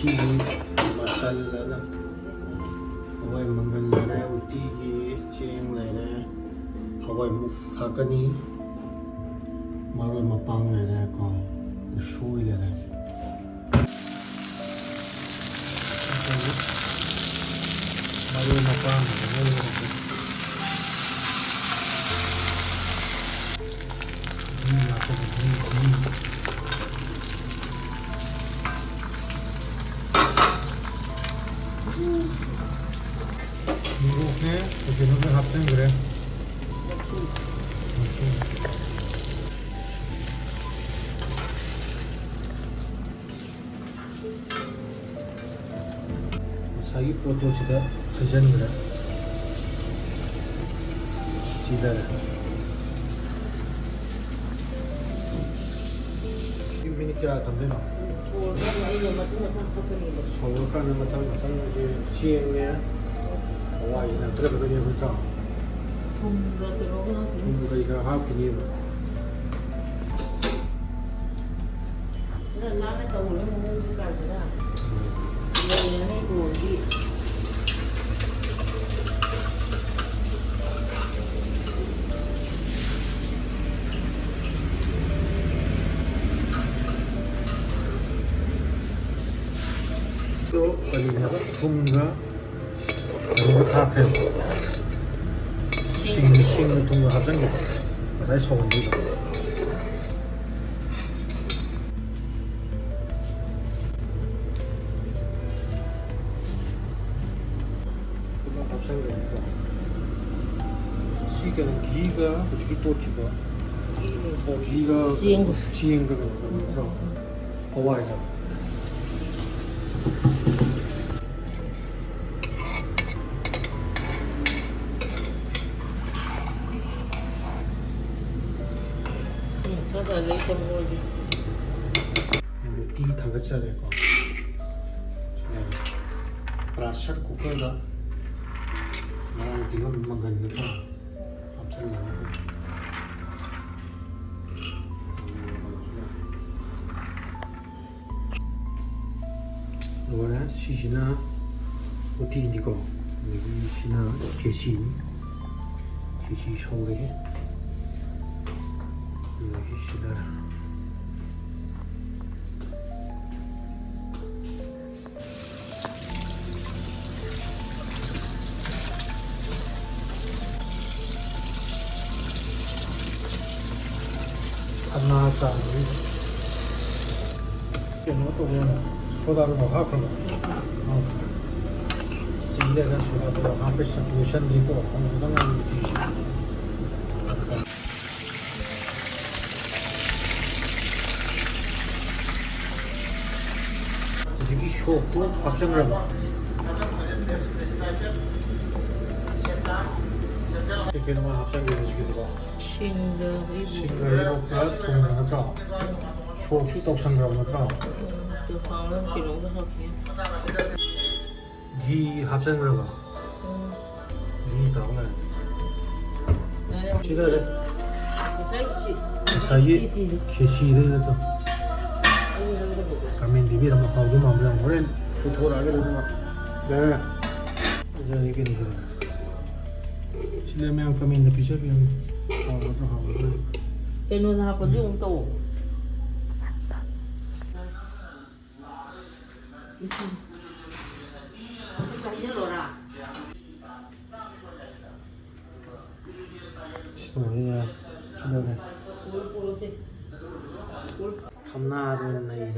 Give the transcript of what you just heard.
ꯉꯁꯤꯒꯤ ꯃꯆꯜ ꯑꯅ ꯍꯋꯥꯏ ꯃꯪꯒꯜ ꯂꯩꯔꯦ, ꯎꯇꯤꯒꯤ ꯆꯦꯡ ꯂꯩꯔꯦ, ꯍꯋꯥꯏꯃꯨꯛ ꯊꯥꯛꯀꯅꯤ, ꯃꯔꯣꯏ ꯃꯄꯥꯡ ꯂꯩꯔꯦ ꯀꯣ, ꯎꯁꯣꯏ ꯂꯩꯔꯦ. ꯃꯔꯣꯏ ꯃꯄꯥꯡ 이렇게 이렇게 합친 그래. 사기 포토치다 사전 그래. 시다. 미니까 담대나. 서울까지 마찬 이제 시행에 하와이나 그래도 그냥 그렇죠. 동부가 이거 하프니. 나는 또 오늘 먹는 거 아니라 내일은 해도 이 또 어디냐가 솜과 그리고 카페 싱글 동거 합장이 다시 소원지다. 그만 합장이니까 시계는 기가 솔직히 또 지가 기가 지행거는 그래서 하와이다. 티 담갔어야 될 거. 프레셔 쿠커다. 나랑 이거 민망한 거니까 앞살나고. 이거는 시시나 어디니까 여기 시나 계시 서울에 여기 시다라. 하나 짠. 이거 또 그냥 소다를 뭐 하고 그런 거. 시내가 소다도 앞에서 로션 드리고 건강한 여기 쇼도 합성을 하고 이렇게 놓으면 합성이 되시기도 하고 싱글 이렇게 동그란 거 쇼도 떡상이라고 하더라. 이 합성을 하고 이 다음에 시다래 사이에 계시를 해도 가면 비비라 뭐 하고 뭐 그냥 오늘 돌아가게 되는 거. 네. 이제 이게 되는 거. 실내면 가면 이제 비자비는 하고 하고. bên nó có dùng tủ 시도해야 시도해. 감나는 나이.